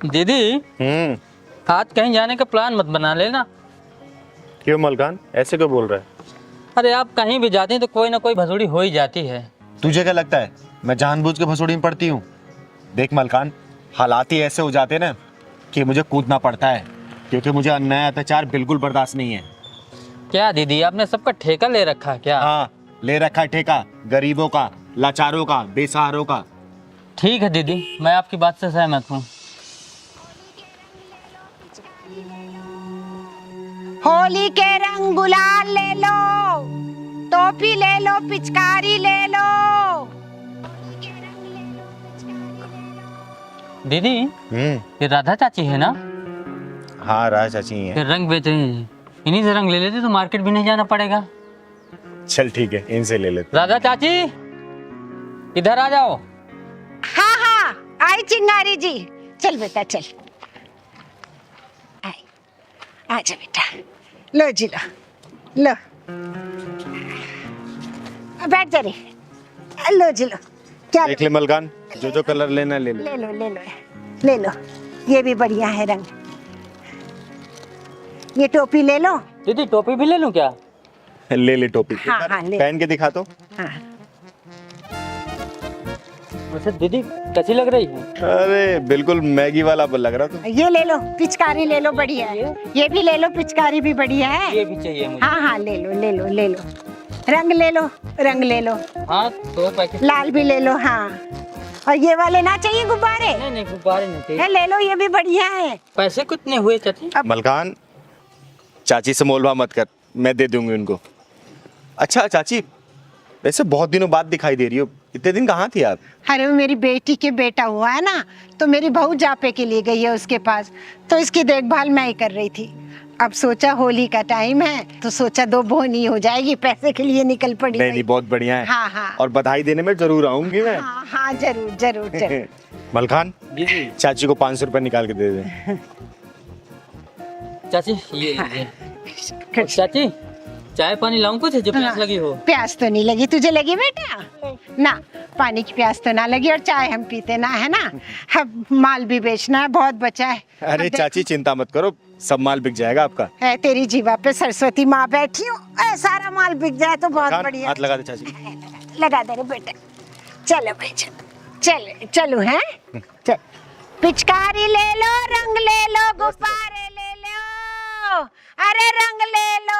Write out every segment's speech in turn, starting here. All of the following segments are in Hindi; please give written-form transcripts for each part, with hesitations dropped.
दीदी आज कहीं जाने का प्लान मत बना लेना। क्यों मलकान, ऐसे क्यों बोल रहा है? अरे आप कहीं भी जाते हैं तो कोई ना कोई भसुड़ी हो ही जाती है। तुझे क्या लगता है मैं जानबूझ के भसोड़ी में पड़ती हूँ? देख मलकान, हालात ही ऐसे हो जाते हैं ना कि मुझे कूदना पड़ता है, क्योंकि मुझे अन्याय अत्याचार बिल्कुल बर्दाश्त नहीं है। क्या दीदी आपने सबका ठेका ले रखा है क्या? हाँ, ले रखा है ठेका, गरीबों का, लाचारों का, बेसहारों का। ठीक है दीदी, मैं आपकी बात से सहमत हूँ। होली के रंग गुलाल ले लो, टोपी ले लो, पिचकारी ले लो। दीदी ये राधा चाची है ना? हाँ, राज चाची है। ये रंग बेच रही है, इन्हीं से रंग ले लेते तो मार्केट भी नहीं जाना पड़ेगा। चल ठीक है, इनसे ले लेते। राधा चाची इधर आ जाओ। हाँ हाँ, आई चिंगारी जी, चल बेटा चल। आई, आजा बेटा, लो जी लो, लो बैठ जा रे, लो जी लो। क्या देख ले मलकान, जो जो कलर लेना ले ले। ले लो ले लो ले लो, ये भी बढ़िया है रंग। ये टोपी ले लो। दीदी टोपी भी ले लूं क्या? ले ले टोपी। हाँ, हाँ, ले। पहन के दिखा तो। हाँ वैसे दीदी कैसी लग रही है? अरे बिल्कुल मैगी वाला लग रहा तू। ये ले लो, पिचकारी ले लो, बढ़िया है। ये भी ले लो, पिचकारी भी बढ़िया है। ये भी चाहिए मुझे। हाँ हाँ, ले लो ले लो ले लो, रंग ले लो, रंग ले लो, हाँ 2 पैकेट। लाल भी ले लो। हाँ, और ये वाले ना चाहिए गुब्बारे? नहीं नहीं गुब्बारे नहीं चाहिए। ले लो, ये भी बढ़िया है। पैसे कितने हुए चाची? मलकान, चाची से मोल भाव मत कर, मैं दे दूंगी उनको। अच्छा चाची, वैसे बहुत दिनों बाद दिखाई दे रही हो, इतने दिन कहाँ थी आप? अरे वो मेरी बेटी के बेटा हुआ है ना, तो मेरी बहू जापे के लिए गई है उसके पास, तो इसकी देखभाल मैं ही कर रही थी। अब सोचा होली का टाइम है तो सोचा 2 बोनी हो जाएगी, पैसे के लिए निकल पड़ी। नहीं, बहुत बढ़िया है। हाँ हाँ, और बधाई देने में जरूर आऊंगी मैं। हाँ हाँ, जरूर जरूर जरूर। मलकान, दीदी चाची को 500 रुपए निकाल के दे दे। चाची ये लीजिए। चाची चाय पानी लाऊं कुछ जो प्यास लगी हो? प्यास तो नहीं लगी, तुझे लगी बेटा? ना, पानी की प्यास तो ना लगी, और चाय हम पीते ना, है ना। अब माल भी बेचना है, बहुत बचा है। अरे चाची चिंता मत करो, सब माल बिक जाएगा आपका। है तेरी जीवा पे सरस्वती माँ बैठी हूँ, सारा माल बिक जाए तो बहुत बढ़िया। हाथ लगा दे चाची। लगा दे रे बेटा, चलो भाई चलो चलो हैं, चल। पिचकारी ले लो, रंग ले लो, गुब्बारे ले लो, अरे रंग ले लो,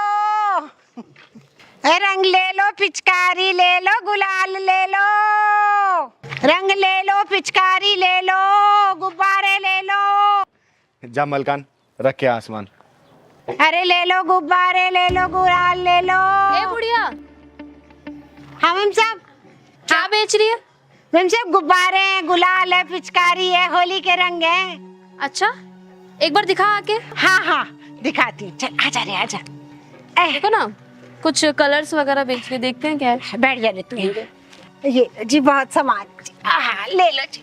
रंग ले लो, पिचकारी ले लो, गुलाल ले लो, रंग ले लो, पिचकारी ले लो, गुब्बारे ले लो। जा मलकान, रख के आसमान। अरे ले लो, गुब्बारे ले लो, गुलाल ले लो। ए बुढ़िया, हाँ मैम साहब। क्या बेच रही है? मैम साहब गुब्बारे हैं, गुलाल है, पिचकारी है, होली के रंग है। अच्छा, एक बार दिखा आके। हाँ हाँ, दिखाती हूँ, चल आजा रे आजा। देखो ना, कुछ कलर्स वगैरह बेच के देखते हैं क्या है। बैठ जा रे तू। ये जी बहुत सामान जी, हाँ ले लो जी,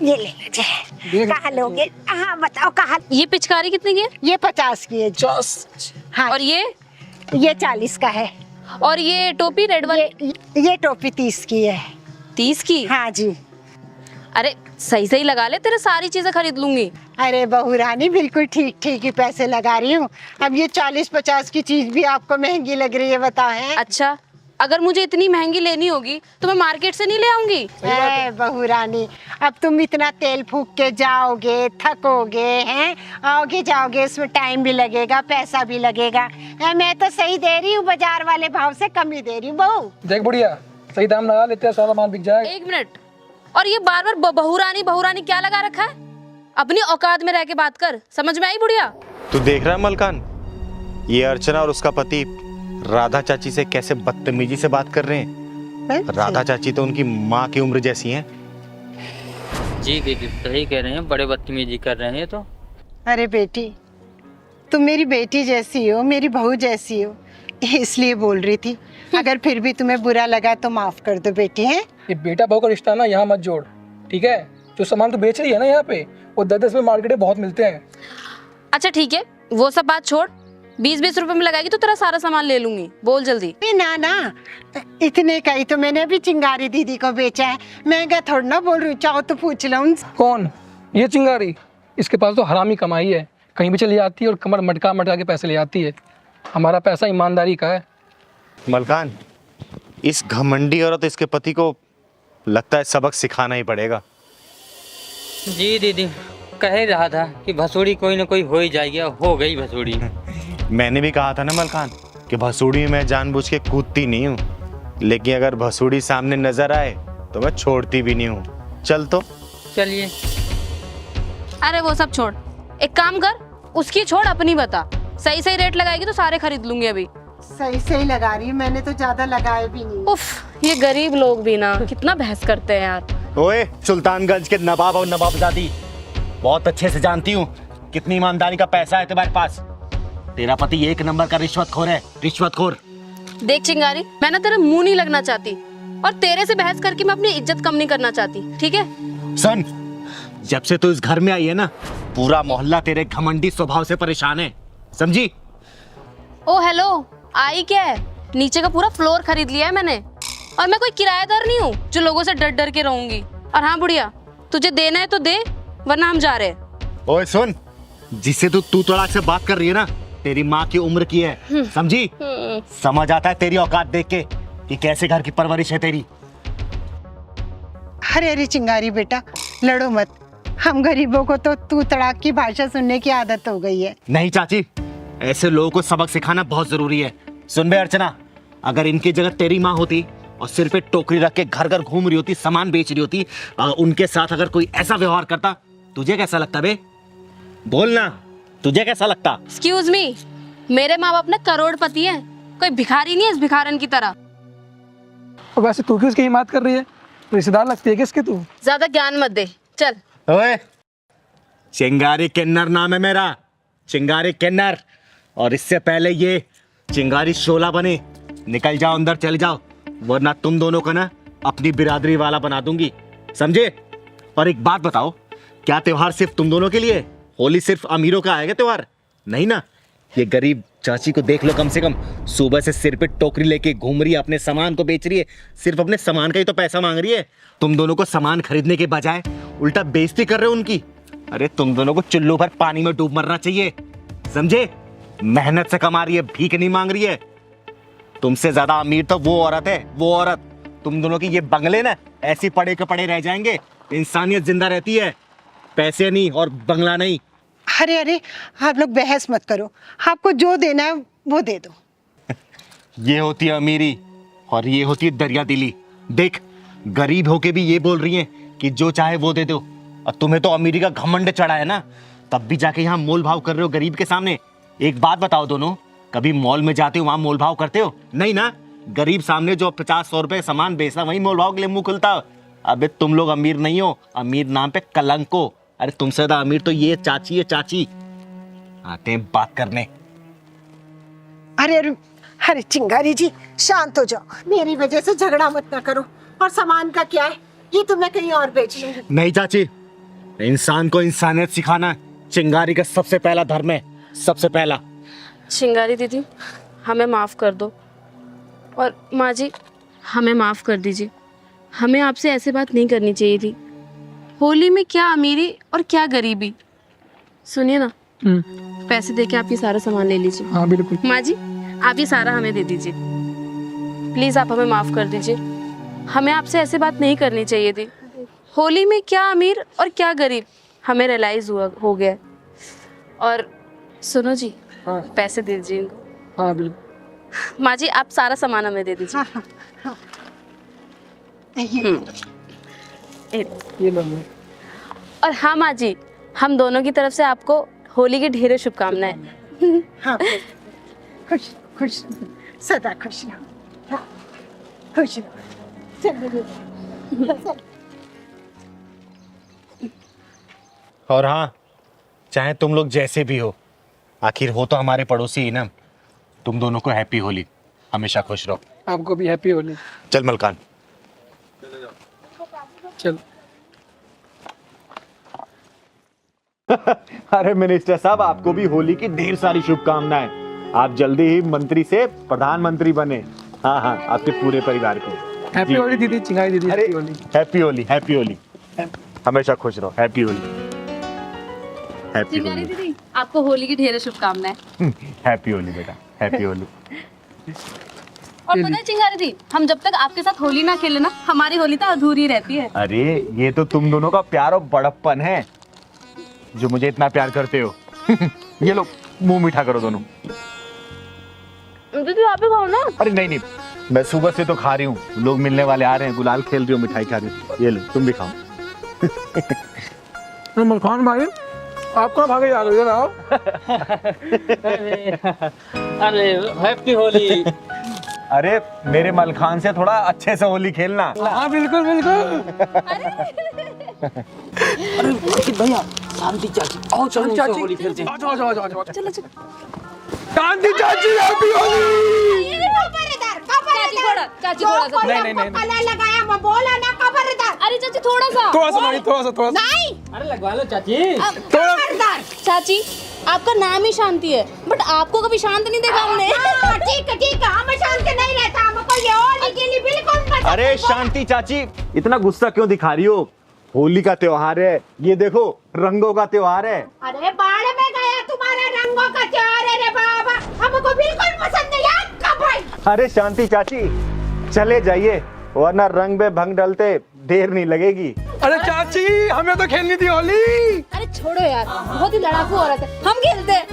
ये ले लो जी। कहाँ लोगे? हाँ बताओ कहाँ। ये पिचकारी कितने की है? ये 50 की है जी। हाँ, और ये 40 का है। और ये टोपी रेड वाली? ये टोपी 30 की है। 30 की? हाँ जी। अरे सही सही लगा ले, तेरे सारी चीजें खरीद लूंगी। अरे बहू रानी, बिल्कुल ठीक ठीक ही पैसे लगा रही हूँ। अब ये 40-50 की चीज भी आपको महंगी लग रही है, बताओ है? अच्छा, अगर मुझे इतनी महंगी लेनी होगी तो मैं मार्केट से नहीं ले आऊंगी। बहू रानी, अब तुम इतना तेल फूक के जाओगे, थकोगे हैं, आओगे जाओगे, इसमें टाइम भी लगेगा, पैसा भी लगेगा। मैं तो सही दे रही हूँ, बाजार वाले भाव से कम ही दे रही हूँ बहू। देख बुढ़िया, सही दाम लगा लेते हैं, सारा माल बिक जाएगा। 1 मिनट, और ये बार बार बहू रानी क्या लगा रखा है? अपनी औकात में रह के बात कर, समझ में आई बुढ़िया? तू देख रहा है मलकान, ये अर्चना और उसका पति राधा चाची से कैसे बदतमीजी से बात कर रहे हैं। राधा चाची तो उनकी माँ की उम्र जैसी हैं। जी दीदी सही कह रहे हैं, बड़े बदतमीजी कर रहे हैं तो। अरे बेटी, तुम मेरी बेटी जैसी हो, मेरी बहू जैसी हो, इसलिए बोल रही थी। अगर फिर भी तुम्हें बुरा लगा तो माफ कर दो बेटी। है ये बेटा बहू का रिश्ता ना यहाँ मत जोड़, ठीक है? जो सामान तू बेच रही है ना यहाँ पे, वो 10-10 में मार्केट में बहुत मिलते हैं। अच्छा ठीक है, वो सब बात छोड़, 20-20 रुपए में लगाएगी तो तेरा सारा सामान ले लूंगी। बोल जल्दी। ना ना, इतने का ही तो मैंने अभी चिंगारी दीदी को बेचा है, महंगा थोड़ा ना बोल रही हूँ। चाहो तो पूछ लो उनसे। कौन? ये चिंगारी, इसके पास तो हरामी कमाई है, कहीं भी चली जाती है और कमर मटका मटका के पैसे ले आती है। हमारा पैसा ईमानदारी का है। मलकान, इस घमंडी औरत इसके पति को लगता है सबक सिखाना ही पड़ेगा। जी दीदी, कह ही रहा था कि भसोड़ी कोई ना कोई हो ही जाएगी, और हो गई भसोड़ी। मैंने भी कहा था ना मलकान कि भसोड़ी में मैं जानबूझ के कूदती नहीं हूँ, लेकिन अगर भसोड़ी सामने नजर आए तो मैं छोड़ती भी नहीं हूँ। चल तो। चलिए। अरे वो सब छोड़, एक काम कर, उसकी छोड़, अपनी बता। सही सही रेट लगाएगी तो सारे खरीद लूंगी अभी। सही सही लगा रही हूँ, मैंने तो ज्यादा लगाए भी नहीं। उफ, ये गरीब लोग भी ना कितना बहस करते हैं यार। ओए, सुल्तानगंज के नवाब और नवाबजादी, बहुत अच्छे से जानती हूँ कितनी ईमानदारी का पैसा है तुम्हारे पास। तेरा पति एक नंबर का रिश्वतखोर है, रिश्वतखोर। देख चिंगारी, मैं ना तेरे मुंह नहीं लगना चाहती, और तेरे से बहस करके मैं अपनी इज्जत कम नहीं करना चाहती, ठीक है? सुन, जब से तू इस घर में आई है ना, पूरा मोहल्ला तेरे घमंडी स्वभाव से परेशान है, समझी? ओ हेलो, आई क्या है? नीचे का पूरा फ्लोर खरीद लिया है मैंने, और मैं कोई किराएदार नहीं हूँ जो लोगों से डर डर के रहूंगी। और हाँ बुढ़िया, तुझे देना है तो दे, वरना हम जा रहे हैं। ओए सुन, जिससे तू तड़ाक से बात कर रही है ना, तेरी माँ की उम्र की है, समझी? समझ आता है तेरी औकात देख के कि कैसे घर की परवरिश है तेरी। अरे अरे चिंगारी बेटा, लड़ो मत। हम गरीबों को तो तू तड़ाक की भाषा सुनने की आदत हो गई है। नहीं चाची, ऐसे लोगों को सबक सिखाना बहुत जरूरी है। सुन बे अर्चना, अगर इनकी जगह तेरी माँ होती और सिर पे टोकरी रख के घर घर घूम रही होती, सामान बेच रही होती, उनके साथ अगर कोई ऐसा व्यवहार करता, तुझे कैसा लगता बे? बोलना, तुझे कैसा लगता? एक्सक्यूज मी, मेरे माँ बाप ना करोड़पति हैं, कोई भिखारी नहीं है इस भिखारन की तरह। और वैसे तू क्यों उसकी हिमायत कर रही है? रिश्तेदार लगती है किसके तू? ज्यादा ज्ञान मत दे, चल। ओए, चिंगारी किन्नर नाम है मेरा, चिंगारी किन्नर। और इससे पहले ये चिंगारी शोला बने, निकल जाओ अंदर, चले जाओ, वरना तुम दोनों का ना अपनी बिरादरी वाला बना दूंगी, समझे? और एक बात बताओ, क्या त्योहार सिर्फ तुम दोनों के लिए? होली सिर्फ अमीरों का आएगा त्योहार? नहीं ना। ये गरीब चाची को देख लो, कम से कम सुबह से सिर पे टोकरी लेके घूम रही है, अपने सामान को बेच रही है, सिर्फ अपने सामान का ही तो पैसा मांग रही है। तुम दोनों को सामान खरीदने के बजाय उल्टा बेइज्जती कर रहे हो उनकी। अरे तुम दोनों को चुल्लू भर पानी में डूब मरना चाहिए, समझे? मेहनत से कमा रही है, भीख नहीं मांग रही है। तुमसे ज्यादा अमीर तो वो औरत है, वो औरत। तुम दोनों की ये बंगले ना ऐसे पड़े के पड़े रह जाएंगे, इंसानियत जिंदा रहती है, पैसे नहीं और बंगला नहीं। अरे अरे, आप लोग बहस मत करो, आपको जो देना है वो दे दो। ये होती है अमीरी और ये होती है दरिया दिली। देख, गरीब होके भी ये बोल रही हैं कि जो चाहे वो दे दो, और तुम्हें तो अमीरी का घमंड चढ़ा है ना, तब भी जाके यहाँ मोल भाव कर रहे हो गरीब के सामने। एक बात बताओ दोनों, कभी मॉल में जाते हो वहां मोल भाव करते हो? नहीं ना। गरीब सामने जो 50-100 रुपए सामान बेचता, वही मोल भाव के लिए मुंह खुलता। अबे तुम लोग अमीर नहीं हो, अमीर नाम पे कलंक हो। अरे तुमसे ज्यादा अमीर तो ये चाची है, चाची। आते हैं बात करने। अरे अरे अरे चिंगारी जी, शांत हो जाओ, मेरी वजह से झगड़ा मत ना करो। और सामान का क्या है, ये तो मैं कहीं और बेच लूंगी। नहीं चाची, इंसान को इंसानियत सिखाना चिंगारी का सबसे पहला धर्म है, सबसे पहला। चिंगारी दीदी, हमें माफ़ कर दो, और माँ जी हमें माफ़ कर दीजिए। हमें आपसे ऐसे बात नहीं करनी चाहिए थी। होली में क्या अमीरी और क्या गरीबी। सुनिए ना, पैसे देके आप ये सारा सामान ले लीजिए। हाँ बिल्कुल। माँ जी, आप ये सारा हमें दे दीजिए प्लीज़, आप हमें माफ़ कर दीजिए। हमें आपसे ऐसे बात नहीं करनी चाहिए थी। होली में क्या अमीर और क्या गरीब हमें रियलाइज़ हो गया। और सुनो जी, हाँ। पैसे दे दीजिए इनको। हाँ बिल्कुल। माँ जी, आप सारा सामान हमें दे दीजिए। हाँ, हाँ, हाँ। ये लो। और हाँ माँ जी, हम दोनों की तरफ से आपको होली की ढेरों शुभकामनाएं। हाँ, खुश खुश सदा खुश रहो। हाँ, खुश रहो। चलो। और हाँ, चाहे तुम लोग जैसे भी हो, आखिर हो तो हमारे पड़ोसी ही ना। तुम दोनों को हैप्पी होली, हमेशा खुश रहो। आपको भी हैप्पी होली। चल मलकान, चल। अरे मिनिस्टर साहब, आपको भी होली की ढेर सारी शुभकामनाएं। आप जल्दी ही मंत्री से प्रधानमंत्री बने। हाँ हाँ, आपके पूरे परिवार को हैप्पी होली दीदी, चिंगारी दीदी। अरे happy Holi. Happy Holi, happy Holi, हमेशा खुश रहो। हैप्पी होली। हैप्पी चिंगारी होली। दीदी आपको होली की ढेर शुभकामनाएं। हैप्पी होली बेटा, हैप्पी होली। और पता है चिंगारी दी, हम जब तक आपके साथ होली ना खेले ना, हमारी होली तो अधूरी रहती है। अरे ये तो तुम दोनों का प्यार और बड़प्पन है, जो मुझे इतना प्यार करते हो। ये लो मुंह मीठा करो दोनों। दीदी आप ही खाओ ना। अरे नहीं नहीं, मैं सुबह से तो खा रही हूँ, लोग मिलने वाले आ रहे हैं, गुलाल खेल रही हूँ, मिठाई खा रही हूँ। ये लो तुम भी खाओ। मलखान भाई आप कहाँ भागे जा रहे हो? इधर आओ। अरे हैप्पी होली। अरे मेरे मलखान से थोड़ा अच्छे से होली खेलना। हाँ बिल्कुल बिल्कुल। भैया शांति चाची, आओ चलो चाची होली खेलते हैं। आओ। चलो चलो। शांति चाची हैप्पी होली। चाची थोड़ा सा। नहीं। लगाया मैं बोला ना खबरदार। अरे चाची थोड़ा सा। थोड़ा सा नहीं, थोड़ा सा। नहीं अरे लगवा लो चाची। खबरदार। चाची आपका नाम ही शांति है, बट आपको कभी शांत नहीं देखा हमने। ठीक है हम शांत नहीं रहता, हमको ये होली के लिए बिल्कुल पसंद अरे नहीं। शांति चाची, इतना गुस्सा क्यों दिखा रही हो? होली का त्योहार है, ये देखो रंगों का त्योहार है। अरे बाढ़ में गया तुम्हारे रंगों का त्योहार है रे बाबा, हमको बिल्कुल पसंद नहीं है भाई। अरे शांति चाची चले जाइए, वरना रंग में भंग डलते देर नहीं लगेगी। अरे चाची हमें तो खेलनी थी होली। अरे छोड़ो यार, बहुत ही लड़ाकू औरत है, हम खेलते हैं।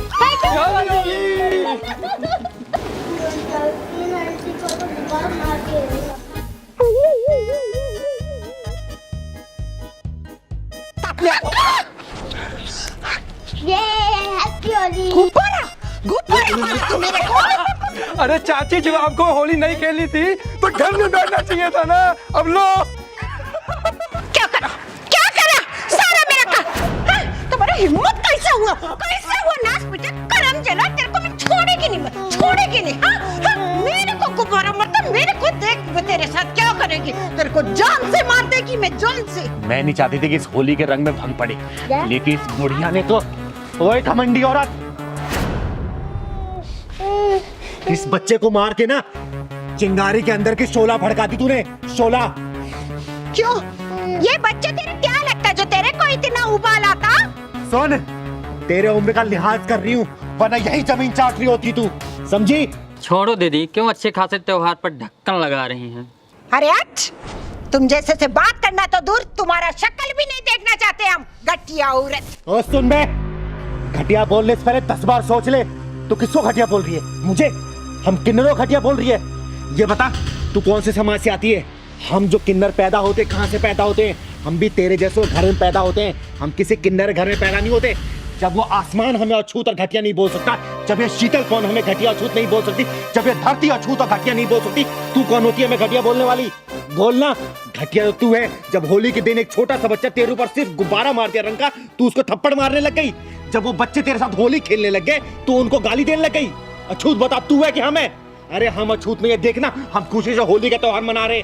ये हैप्पी होली। गुब्बारा मारा तू मेरे को। अरे चाची जब आपको होली नहीं खेलनी थी तो घर में बैठना चाहिए था ना। अब लो क्या करा सारा मेरा का। तुम्हारा हिम्मत कैसे हुआ नाच बेटा, करम जना तेरे को मैं छोड़ेगी नहीं। मेरे को गुब्बारा मारता, मेरे को देख वो तेरे साथ क्या करेगी, तेरे को जान से मार देगी मैं, जान से। मैं नहीं चाहती थी कि इस होली के रंग में भंग पड़े, लेकिन इस बुढ़िया ने तो, ओए घमंडी औरत, इस बच्चे को मार के ना चिंगारी के अंदर की शोला भड़का दी तूने। शोला क्यों? ये बच्चे तेरे क्या लगता जो तेरे को इतना उबाल आता? सुन, तेरे उम्र का लिहाज कर रही हूँ, वरना यही जमीन चाट रही होती तू, समझी? छोड़ो दीदी, क्यों अच्छे खासे त्योहार पर ढक्कन लगा रही हैं। अरे अच्छ, तुम जैसे से बात करना तो दूर, तुम्हारा शक्ल भी नहीं देखना चाहते हम, घटिया औरत। और सुन बे, घटिया बोलने से पहले 10 बार सोच ले, तू किसको घटिया बोल रही है? मुझे? हम किन्नरों घटिया बोल रही है? ये बता तू कौन से समाज से आती है? हम जो किन्नर पैदा होते कहाँ से पैदा होते हैं? हम भी तेरे जैसे घर में पैदा होते हैं, हम किसी किन्नर घर में पैदा नहीं होते। जब वो आसमान हमें अछूत और घटिया नहीं बोल सकता, जब ये शीतल कौन हमें घटिया अछूत नहीं बोल सकती, जब ये धरती अछूत और घटिया नहीं बोल सकती, तू कौन होती है हमें घटिया बोलने वाली? बोलना, घटिया तो तू है। जब होली के दिन एक छोटा सा बच्चा तेरे ऊपर सिर्फ गुब्बारा मार दिया रंग का, तू उसको थप्पड़ मारने लग गई। जब वो बच्चे तेरे साथ होली खेलने लग गए तो उनको गाली देने लग गई। अछूत बता तू है कि हम है? अरे हम अछूत में, ये देखना हम खुशी से होली का त्योहार मना रहे।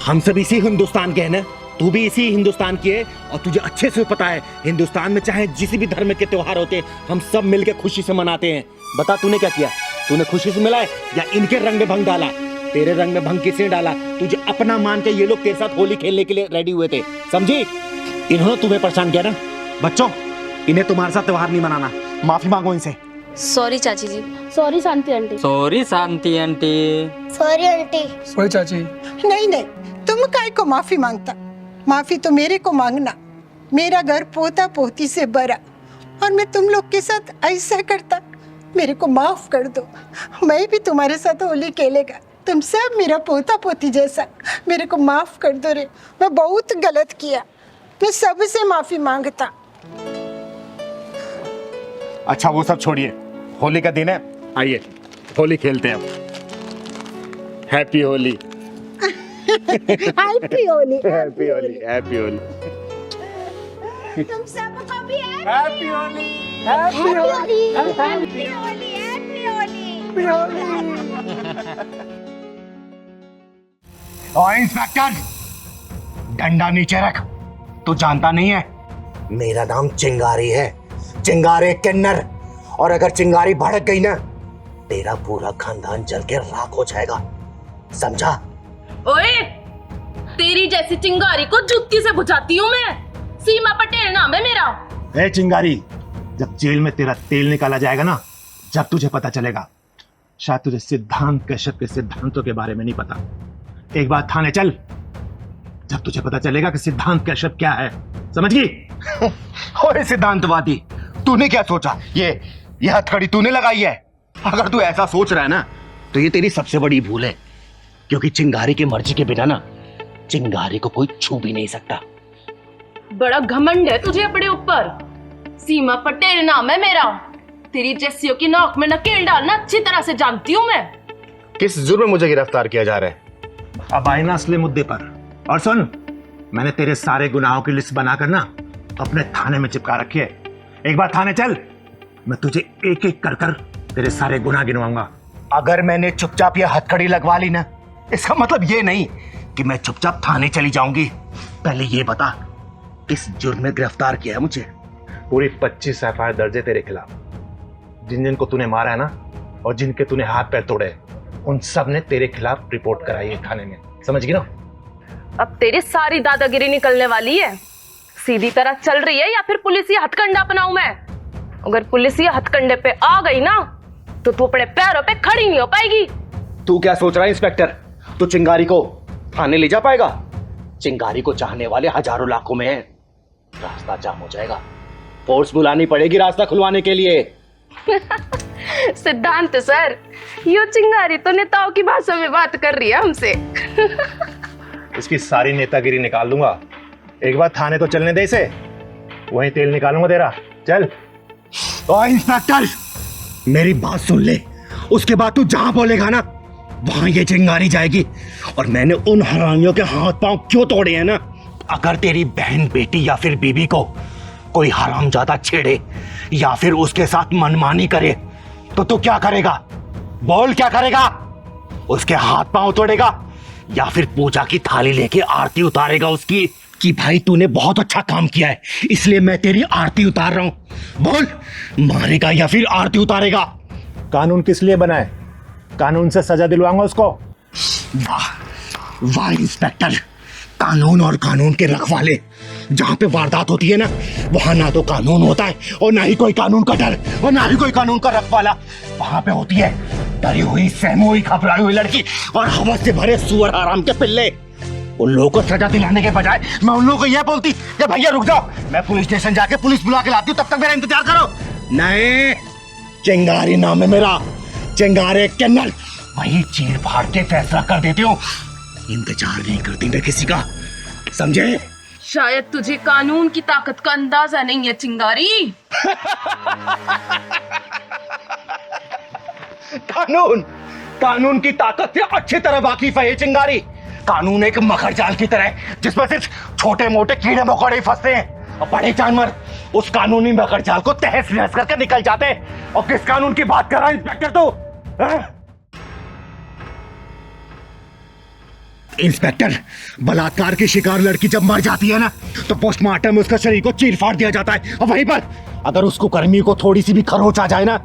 हम सब इसी हिंदुस्तान के हैं ना, तू भी इसी हिंदुस्तान की है, और तुझे अच्छे से पता है हिंदुस्तान में चाहे जिस भी धर्म के त्योहार होते हैं, हम सब मिलकर खुशी से मनाते हैं। बता तूने क्या किया? तूने खुशी से मिलाए या इनके रंग में भंग डाला? तेरे रंग में भंग किसने डाला? तुझे अपना मान के ये लोग तेरे साथ होली खेलने के लिए रेडी हुए थे, समझी? इन्होंने तुम्हें परेशान किया ना। बच्चों, इन्हें तुम्हारे साथ त्योहार नहीं मनाना, माफी मांगो इनसे। सॉरी चाची जी। सॉरी शांति आंटी। सॉरी शांति आंटी। Sorry aunty. सॉरी चाची। नहीं, तुम काय को माफी मांगता? माफी तो मेरे को मांगना, मेरा घर पोता पोती से भरा, और मैं तुम लोग के साथ ऐसा करता। मेरे को माफ कर दो, मैं भी तुम्हारे साथ होली खेलेगा, तुम सब मेरा पोता पोती जैसा। मेरे को माफ कर दो रे, मैं बहुत गलत किया, मैं सबसे माफी मांगता। अच्छा वो सब छोड़िए, होली का दिन है, आइए होली खेलते हैं अब। Happy Holi. Happy Holi. Happy Holi. Happy Holi. तुम सबको भी happy Holi. Happy Holi. Happy Holi. Happy Holi. और इंस्पेक्टर, डंडा नीचे रख। तू जानता नहीं है मेरा नाम चिंगारी है, चिंगारी किन्नर, और अगर चिंगारी भड़क गई ना, तेरा पूरा खानदान जल के राख हो जाएगा, समझा? ओए, तेरी जैसी चिंगारी को जुत्ती से बुझाती हूँ मैं। सीमा पटेल नाम है मेरा। ए चिंगारी, जब जेल में तेरा तेल निकाला जाएगा ना, जब तुझे पता चलेगा। शायद तुझे सिद्धांत कश्यप के सिद्धांतों के बारे में नहीं पता। एक बार थाने चल, जब तुझे पता चलेगा कि सिद्धांत कश्यप क्या है। समझ गई? ओए सिद्धांतवादी, तूने क्या सोचा? ये हथकड़ी तूने लगाई है? अगर तू ऐसा सोच रहा है ना, तो ये तेरी सबसे बड़ी भूल है, क्योंकि चिंगारी की मर्जी के बिना ना चिंगारी को कोई छू भी नहीं सकता। बड़ा घमंड है तुझे अपने ऊपर। सीमा पटेल नाम है मेरा। तेरी जैसियों की नाक में नकेल डालना अच्छी तरह से जानती हूँ मैं। किस जुर्म में मुझे गिरफ्तार किया जा रहा है? अब आए ना असली मुद्दे पर। और सुन, मैंने तेरे सारे गुनाहों की लिस्ट बनाकर ना अपने थाने में चिपका रखी है। एक बार थाने चल, मैं तुझे एक एक कर कर तेरे सारे गुनाह गिनवाऊंगा। अगर मैंने चुपचाप ये हथकड़ी लगवा ली ना, इसका मतलब ये नहीं कि मैं चुपचाप थाने चली जाऊंगी। पहले ये बता, किस जुर्म में गिरफ्तार किया है मुझे? पूरी 25 एफआईआर दर्ज है तेरे खिलाफ। जिन जिन को तूने मारा है ना, और जिनके तूने हाथ पैर तोड़े, उन सब ने तेरे खिलाफ रिपोर्ट कराई है थाने में। समझ गई ना? अब तेरी सारी दादागिरी निकलने वाली है। सीधी तरह चल रही है या फिर पुलिस ये हथकंडा अपनाऊं मैं? अगर पुलिस ये हथकंडे पे आ गई ना, तो तू अपने पैरों पे खड़ी नहीं हो पाएगी। तू क्या सोच रहा है इंस्पेक्टर? तू चिंगारी को थाने ले जा पाएगा? चिंगारी को चाहने वाले हजारों लाखों में हैं। रास्ता जाम हो जाएगा। फोर्स बुलानी पड़ेगी रास्ता खुलवाने के लिए। सिद्धांत सर, यो चिंगारी तो नेताओं की भाषा में बात कर रही है हमसे। इसकी सारी नेतागिरी निकाल दूंगा। एक बार थाने तो चलने दे इसे, वहीं तेल निकालूंगा तेरा। चल। ओ इंस्पेक्टर, मेरी बात सुन ले। उसके बाद तू जहां बोलेगा ना, वहां ये चिंगारी जाएगी। और मैंने उन हरामियों के हाथ पांव क्यों तोड़े हैं ना, अगर तेरी बहन, बेटी या फिर बीबी को कोई हरामजादा छेड़े या फिर उसके साथ मनमानी करे, तो तू क्या करेगा? बोल, क्या करेगा? उसके हाथ पांव तोड़ेगा या फिर पूजा की थाली लेके आरती उतारेगा उसकी, कि भाई तूने बहुत अच्छा काम किया है इसलिए मैं तेरी आरती उतार रहा हूं? बोल, मारेगा या फिर आरती उतारेगा? कानून किस लिए बना है? कानून से सजा दिलवाऊंगा उसको। वाह वाह इंस्पेक्टर, कानून और कानून के रखवाले। जहां पे वारदात होती है ना, वहां ना तो कानून होता है और ना ही कोई कानून का डर और ना ही कोई कानून का रखवाला। वहां पे होती है डरी हुई, सहमी हुई, घबराई हुई लड़की और हवस से भरे सुअर हराम के पिल्ले। उन लोगों को सजा दिलाने के बजाय मैं उन लोगों को यह बोलती कि भैया रुक जाओ, मैं पुलिस स्टेशन जाके पुलिस बुला के लाती हूँ, तब तक मेरा इंतजार करो। नहीं, चिंगारी नाम है मेरा, चिंगारी किन्नर। वही चीर फाड़ के फैसला कर देती हूँ, इंतजार नहीं करती मैं किसी का। समझे? शायद तुझे कानून की ताकत का अंदाजा नहीं है चिंगारी। कानून की ताकत से अच्छी तरह वाकिफ है ये चिंगारी। कानून एक मकर जाल की तरह है जिसमें सिर्फ छोटे मोटे कीड़े मकोड़े फंसते हैं और बड़े जानवर उस कानूनी मकर जाल को तहस नहस करके निकल जाते हैं। और किस कानून की बात कर रहा है इंस्पेक्टर तू? इंस्पेक्टर, बलात्कार की शिकार लड़की जब मर जाती है ना, तो पोस्टमार्टम में उसका शरीर को चीर फाड़ दिया जाता है और वहीं पर अगर उसको कर्मी को थोड़ी सी भी खरोच आ जाए ना,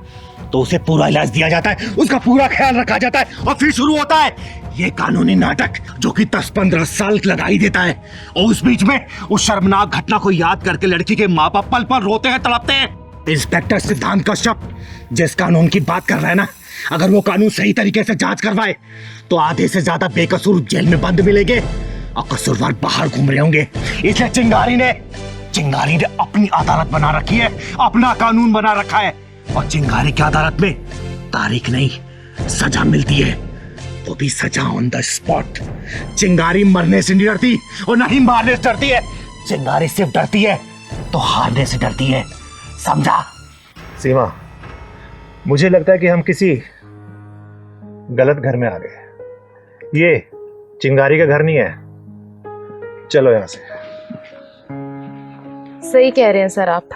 तो उसे पूरा इलाज दिया जाता है, उसका पूरा ख्याल रखा जाता है और फिर शुरू होता है ये कानूनी नाटक जो कि 10-15 साल लगा ही देता है। और उस बीच में उस शर्मनाक घटना को याद करके लड़की के माँ बाप पल पल रोते हैं, तड़पते हैं। इंस्पेक्टर सिद्धांत कश्यप जिस कानून की बात कर रहा है ना, अगर वो कानून सही तरीके से जांच करवाए तो आधे से ज्यादा बेकसूर जेल में बंद मिलेंगे और कसूरवार बाहर घूम रहे होंगे। इसलिए चिंगारी ने अपनी अदालत बना रखी है, अपना कानून बना रखा है। और चिंगारी की अदालत में तारीख नहीं, सजा मिलती है, वो भी सजा ऑन द स्पॉट। चिंगारी मरने से नहीं डरती और ना ही मारने से डरती है। चिंगारी सिर्फ डरती है तो हारने से डरती है, समझा? सीमा, मुझे लगता है कि हम किसी गलत घर में आ गए। ये चिंगारी का घर नहीं है, चलो यहां से। सही कह रहे हैं सर आप।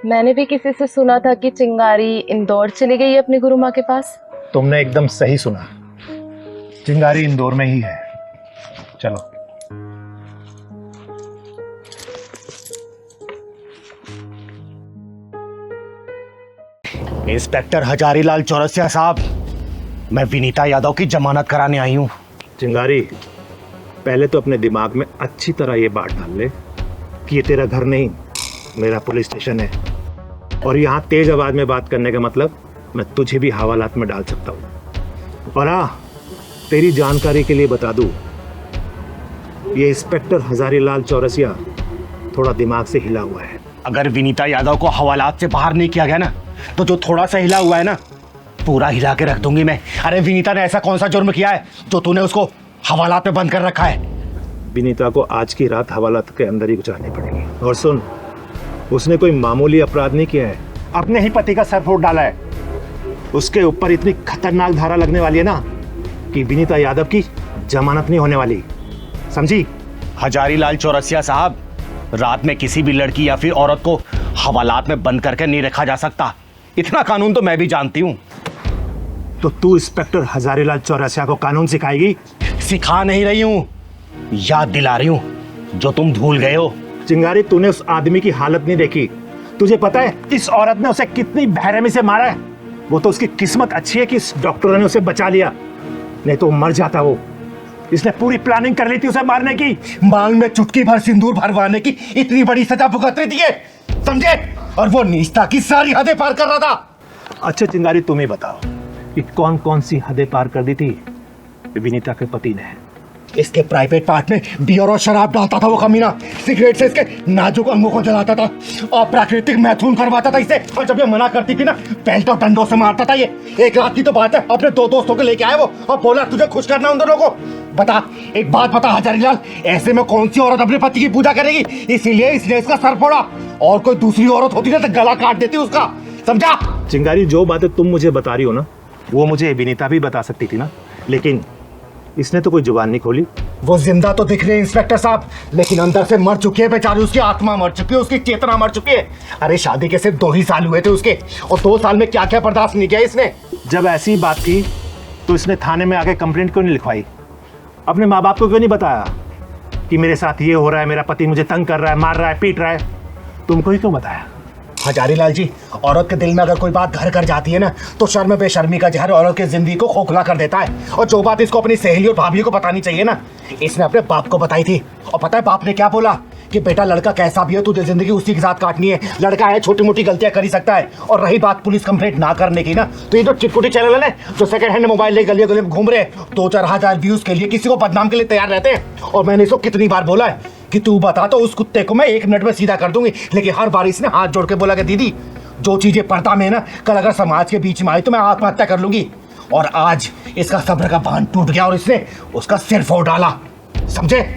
मैंने भी किसी से सुना था कि चिंगारी इंदौर चली गई है अपनी गुरु माँ के पास। तुमने एकदम सही सुना, चिंगारी इंदौर में ही है। चलो। इंस्पेक्टर हजारीलाल चौरसिया साहब, मैं विनीता यादव की जमानत कराने आई हूँ। चिंगारी, पहले तो अपने दिमाग में अच्छी तरह ये बात डाल ले कि ये तेरा घर नहीं, मेरा पुलिस स्टेशन है। और यहाँ तेज आवाज में बात करने का मतलब मैं तुझे भी हवालात में डाल सकता हूँ। और हाँ, तेरी जानकारी के लिए बता दूं, ये इंस्पेक्टर हजारीलाल चौरसिया थोड़ा दिमाग से हिला हुआ है। अगर विनीता यादव को हवालात से बाहर नहीं किया गया ना, तो जो थोड़ा सा हिला हुआ है ना, पूरा हिला के रख दूंगी मैं। अरे विनीता ने ऐसा कौन सा जुर्म किया है जो तूने उसको हवालात में बंद कर रखा है? विनीता को आज की रात हवालात के अंदर ही गुजारनी पड़ेगी। और सुन, उसने कोई मामूली अपराध नहीं किया है, अपने ही पति का सर फोड़ डाला है। उसके ऊपर इतनी खतरनाक धारा लगने वाली है ना कि विनीता यादव की जमानत नहीं होने वाली, समझी? हजारीलाल चौरसिया साहब, रात में किसी भी लड़की या फिर औरत को हवालात में बंद करके नहीं रखा जा सकता। इतना कानून तो मैं भी जानती हूँ। तो तू इंस्पेक्टर हजारीलाल चौरसिया को कानून सिखाएगी? सिखा नहीं रही हूँ, याद दिला रही हूँ जो तुम भूल गए हो। चिंगारी, तूने उस आदमी की हालत नहीं देखी। तुझे पता है इस औरत ने उसे कितनी बेरहमी से मारा है? वो तो उसकी किस्मत अच्छी है कि इस डॉक्टर ने उसे बचा लिया, नहीं तो मर जाता वो। इसने पूरी प्लानिंग कर ली थी उसे मारने की, मांग में चुटकी भर सिंदूर भरवाने की इतनी बड़ी सजा भुगत रही थी, समझे? और वो नीचता की सारी हदें पार कर रहा था। अच्छा चिंगारी, तुम ही बताओ कि कौन कौन सी हदें पार कर दी थी विनीता के पति ने? इसके प्राइवेट पार्ट में बियर और शराब डालता था वो कमीना, सिगरेट से इसके नाजुक अंगों को जलाता था और प्राकृतिक मैथुन करवाता था इसे। और जब ये मना करती थी ना, बेल्ट और डंडों से मारता था ये। एक रात की तो बात है, अपने 2 दोस्तों को लेके आए वो और बोला तुझे खुश करना उन दोनों को। बता, एक बात बता हजारीलाल, ऐसे में कौन सी औरत अपने पति की पूजा करेगी? इसीलिए इसने इसका सर फोड़ा, और कोई दूसरी औरत होती ना तो गला काट देती उसका, समझा? चिंगारी, जो बातें तुम मुझे बता रही हो ना, वो मुझे विनीता भी बता सकती थी ना, लेकिन इसने तो कोई जुबान नहीं खोली। वो जिंदा तो दिख रही है इंस्पेक्टर साहब, लेकिन अंदर से मर चुकी है बेचारी। उसकी आत्मा मर चुकी है, उसकी चेतना मर चुकी है। अरे शादी के सिर्फ 2 ही साल हुए थे उसके, और 2 साल में क्या क्या बर्दाश्त नहीं किया इसने। जब ऐसी बात थी तो इसने थाने में आके कंप्लेंट क्यों नहीं लिखवाई? अपने माँ बाप को क्यों नहीं बताया कि मेरे साथ ये हो रहा है, मेरा पति मुझे तंग कर रहा है, मार रहा है, पीट रहा है? तुमको ही क्यों बताया? हजारीलाल जी, औरत के दिल में अगर कोई बात घर कर जाती है ना, तो शर्म बेशर्मी का जहर औरत की जिंदगी को खोखला कर देता है। और जो बात इसको अपनी सहेली और भाभी को बतानी चाहिए ना, इसने अपने बाप को बताई थी। और पता है बाप ने क्या बोला? कि बेटा, लड़का कैसा भी हो, तुझे जिंदगी उसी के साथ काटनी है। लड़का है, छोटी मोटी गलतियां कर ही सकता है। और रही बात पुलिस कंप्लेंट ना करने की ना, तो ये जो चिटकुटी चैनल है जो सेकंड हैंड मोबाइल ले गलियों गलियों में घूम रहे हैं, 2-4 हजार व्यूज के लिए किसी को बदनाम के लिए तैयार रहते हैं। और मैंने इसको कितनी बार बोला है कि तू बता तो उस कुत्ते को मैं 1 मिनट में सीधा कर दूंगी, लेकिन हर बार इसने हाथ जोड़ के बोला कि दीदी, जो चीजें पर्दा में है ना, कल अगर समाज के बीच में आई तो मैं आत्महत्या कर लूंगी। और आज इसका सब्र का बांध टूट गया और इसने उसका सिर फोड़ डाला, समझे?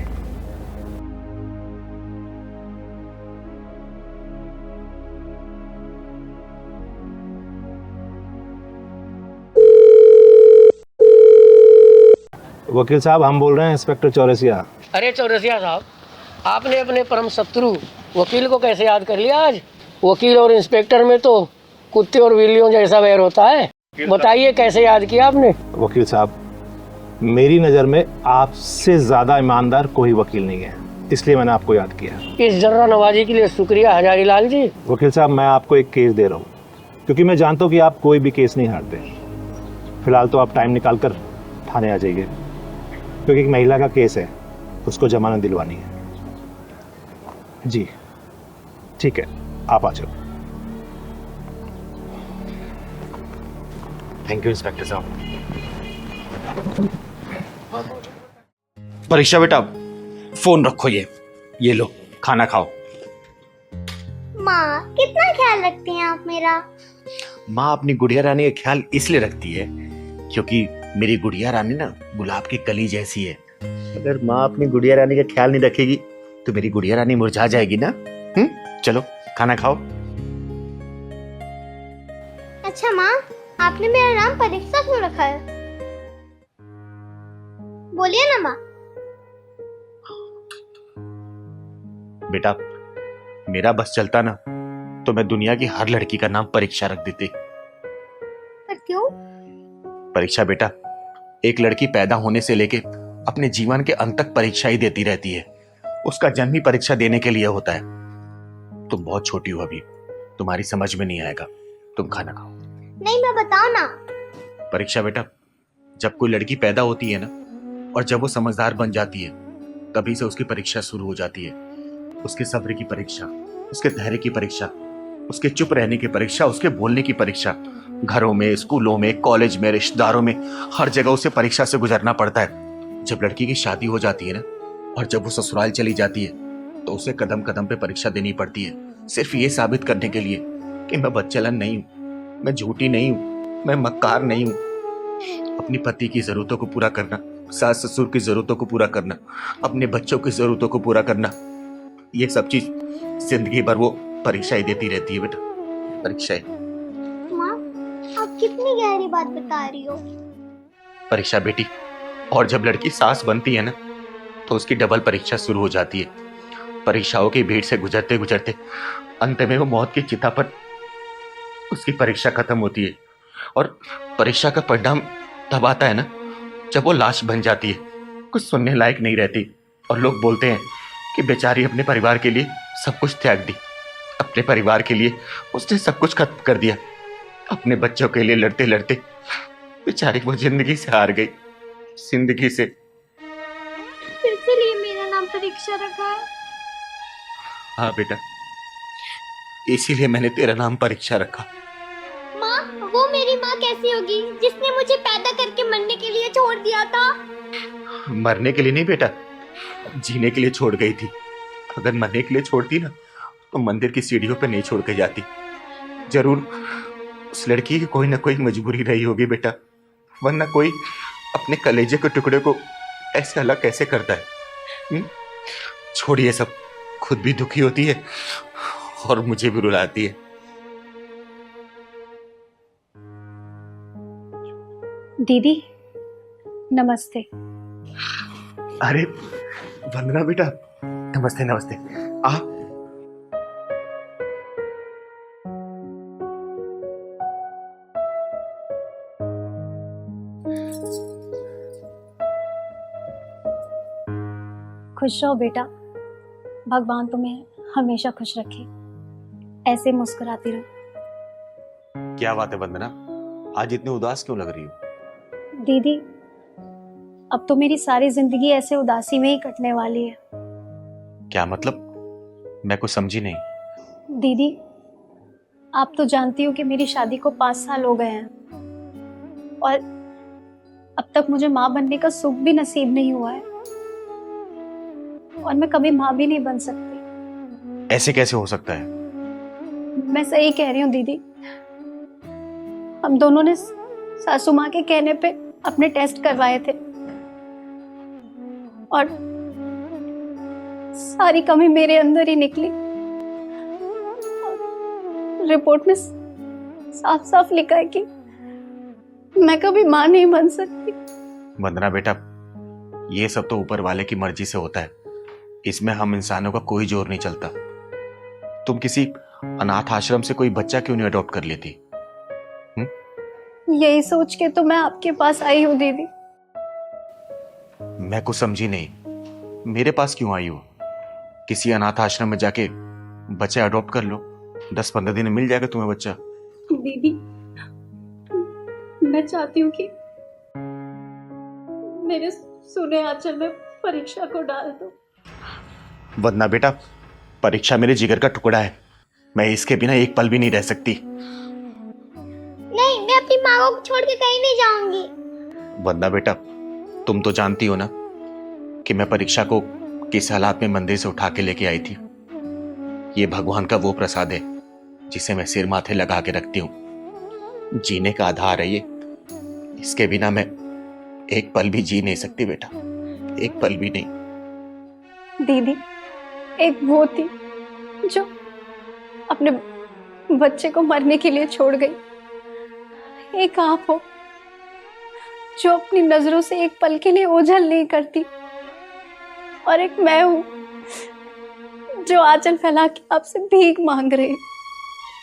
वकील साहब, हम बोल रहे हैं इंस्पेक्टर चौरसिया। अरे चौरसिया साहब, आपने अपने परम शत्रु वकील को कैसे याद कर लिया आज? वकील और इंस्पेक्टर में तो कुत्ते और बिल्लियों जैसा वैर होता है। बताइए कैसे याद किया आपने? वकील साहब, मेरी नज़र में आपसे ज़्यादा ईमानदार कोई वकील नहीं है, इसलिए मैंने आपको याद किया। इस जर्रा नवाजी के लिए शुक्रिया हजारीलाल जी। वकील साहब, मैं आपको एक केस दे रहा हूँ, क्योंकि मैं जानता हूँ कि आप कोई भी केस नहीं हारते। फिलहाल तो आप टाइम निकाल कर थाने आ जाइए, क्योंकि एक महिला का केस है, उसको जमानत दिलवानी है। जी ठीक है, आप आ जाओ। थैंक यू इंस्पेक्टर साहब। परीक्षा बेटा, फोन रखो, ये लो, खाना खाओ। माँ, कितना ख्याल रखती हैं आप मेरा? माँ अपनी गुड़िया रानी का ख्याल इसलिए रखती है क्योंकि मेरी गुड़िया रानी ना गुलाब की कली जैसी है। अगर माँ अपनी गुड़िया रानी का ख्याल नहीं रखेगी तो मेरी गुड़िया रानी मुरझा जाएगी ना। चलो खाना खाओ। अच्छा माँ, आपने मेरा नाम परीक्षा क्यों रखा है? बोलिए ना माँ। बेटा, मेरा बस चलता ना तो मैं दुनिया की हर लड़की का नाम परीक्षा रख देती। पर क्यों? परीक्षा बेटा, एक लड़की पैदा होने से लेके अपने जीवन के अंत तक परीक्षा ही देती रहती है। उसका जन्म ही परीक्षा देने के लिए होता है। तुम बहुत छोटी हो अभी, तुम्हारी समझ में नहीं आएगा। तुम खाना खाओ। नहीं, मैं बताओ ना। परीक्षा बेटा, जब कोई लड़की पैदा होती है ना, और जब वो समझदार बन जाती है, तभी से उसकी परीक्षा शुरू हो जाती है। उसके सब्र की परीक्षा, उसके धैर्य की परीक्षा, उसके चुप रहने की परीक्षा, उसके बोलने की परीक्षा। घरों में, स्कूलों में, कॉलेज में, रिश्तेदारों में, हर जगह उसे परीक्षा से गुजरना पड़ता है। जब लड़की की शादी हो जाती है ना, और जब वो ससुराल चली जाती है, तो उसे कदम कदम पे परीक्षा देनी पड़ती है, सिर्फ ये साबित करने के लिए कि मैं बदचलन नहीं हूं, मैं झूठी नहीं हूं, मैं मक्कार नहीं हूं। अपनी पति की जरूरतों को पूरा करना, सास ससुर की जरूरतों को पूरा करना, अपने बच्चों की जरूरतों को पूरा करना, ये सब चीज जिंदगी भर वो परीक्षाएं देती रहती है बेटा, परीक्षाएं। माँ, आप कितनी गहरी बात बता रही हो। परीक्षा बेटी, और जब लड़की सास बनती है ना, तो उसकी डबल परीक्षा शुरू हो जाती है। परीक्षाओं की भीड़ से गुजरते गुजरते अंत में वो मौत की चिता पर उसकी परीक्षा खत्म होती है। और परीक्षा का परिणाम तब आता है ना, जब वो लाश बन जाती है, कुछ सुनने लायक नहीं रहती, और लोग बोलते हैं कि बेचारी अपने परिवार के लिए सब कुछ त्याग दी, अपने परिवार के लिए उसने सब कुछ खत्म कर दिया, अपने बच्चों के लिए लड़ते लड़ते बेचारी वो जिंदगी से हार गई, जिंदगी से। फिर से लिए मेरा नाम परीक्षा रखा है। हाँ बेटा, इसीलिए मैंने तेरा नाम परीक्षा रखा। माँ, वो मेरी माँ कैसी होगी जिसने मुझे पैदा करके मरने के लिए छोड़ दिया था। मरने के लिए नहीं बेटा, जीने के लिए छोड़ गई थी। अगर मरने के लिए छोड़ती ना, तो मंदिर की सीढ़ियों पे नहीं छोड़ के जाती। जरूर उस लड़की की कोई ना कोई मजबूरी रही होगी बेटा, वरना कोई अपने कलेजे के टुकड़े को ऐसे अलग कैसे करता है। छोड़िए सब, खुद भी दुखी होती है और मुझे भी रुलाती है। दीदी नमस्ते। अरे वंदना बेटा, नमस्ते नमस्ते। आ खुश रहो बेटा, भगवान तुम्हें हमेशा खुश रखे, ऐसे मुस्कुराती रहो। क्या बात है वंदना, आज इतनी उदास क्यों लग रही हो? दीदी अब तो मेरी सारी जिंदगी ऐसे उदासी में ही कटने वाली है। क्या मतलब? मैं कुछ समझी नहीं। दीदी आप तो जानती हो कि मेरी शादी को 5 साल हो गए हैं, और अब तक मुझे माँ बनने का सुख भी नसीब नहीं हुआ है, और मैं कभी माँ भी नहीं बन सकती। ऐसे कैसे हो सकता है? मैं सही कह रही हूँ दीदी, हम दोनों ने सासू माँ के कहने पे अपने टेस्ट करवाए थे, और सारी कमी मेरे अंदर ही निकली। रिपोर्ट में साफ साफ लिखा है कि मैं कभी माँ नहीं बन सकती। वंदना बेटा, ये सब तो ऊपर वाले की मर्जी से होता है, इसमें हम इंसानों का कोई जोर नहीं चलता। तुम किसी अनाथ आश्रम से कोई बच्चा क्यों नहीं अडॉप्ट कर लेती? यही सोच के तो मैं आपके पास आई हूँ दीदी। मैं कुछ समझी नहीं, मेरे पास क्यों आई हो? किसी अनाथ आश्रम में जाके बच्चा अडॉप्ट कर लो, 10-15 दिन में मिल जाएगा तुम्हें बच्चा। दीदी मैं चाहती हूँ कि मेरे सुने आंचल में परीक्षा को डाल दो। वंदना बेटा, परीक्षा मेरे जिगर का टुकड़ा है, मैं इसके बिना एक पल भी नहीं रह सकती। नहीं, मैं अपनी माँ को छोड़ के कहीं नहीं जाऊंगी। वंदना बेटा, तुम तो जानती हो ना कि मैं परीक्षा को किस हालात में मंदिर से उठा के लेके आई थी। ये भगवान का वो प्रसाद है जिसे मैं सिर माथे लगा के रखती हूँ। जीने का आधार है ये, इसके बिना मैं एक पल भी जी नहीं सकती बेटा, एक पल भी नहीं। दीदी एक वो थी जो अपने बच्चे को मरने के लिए छोड़ गई, एक आप हो जो अपनी नजरों से एक पल के लिए ओझल नहीं करती, और एक मैं हूं जो आंचल फैला के आपसे भीख मांग रही।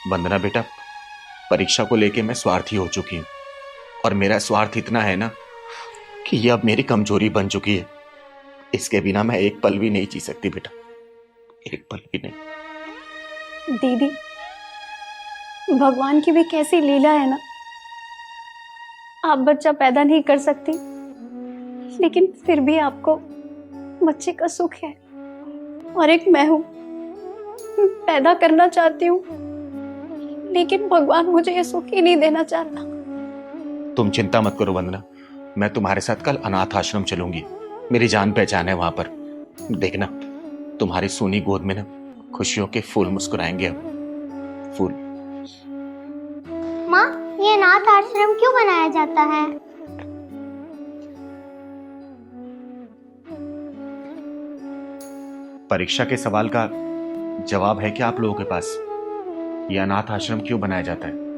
वंदना बेटा, परीक्षा को लेके मैं स्वार्थी हो चुकी हूँ, और मेरा स्वार्थ इतना है ना कि यह अब मेरी कमजोरी बन चुकी है। इसके बिना मैं एक पल भी नहीं जी सकती बेटा, एक पल भी नहीं। दीदी भगवान की भी कैसी लीला है ना, आप बच्चा पैदा नहीं कर सकती, लेकिन फिर भी आपको बच्चे का सुख है, और एक मैं हूं पैदा करना चाहती हूँ, लेकिन भगवान मुझे ये सुख ही नहीं देना चाहता। तुम चिंता मत करो वंदना, मैं तुम्हारे साथ कल अनाथ आश्रम चलूंगी। मेरी जान पहचान है वहां पर। देखना तुम्हारी सोनी गोद में ना खुशियों के फूल मुस्कुराएंगे। अब फूल। माँ, ये अनाथ आश्रम क्यों बनाया जाता है? परीक्षा के सवाल का जवाब है क्या आप लोगों के पास? यह अनाथ आश्रम क्यों बनाया जाता है?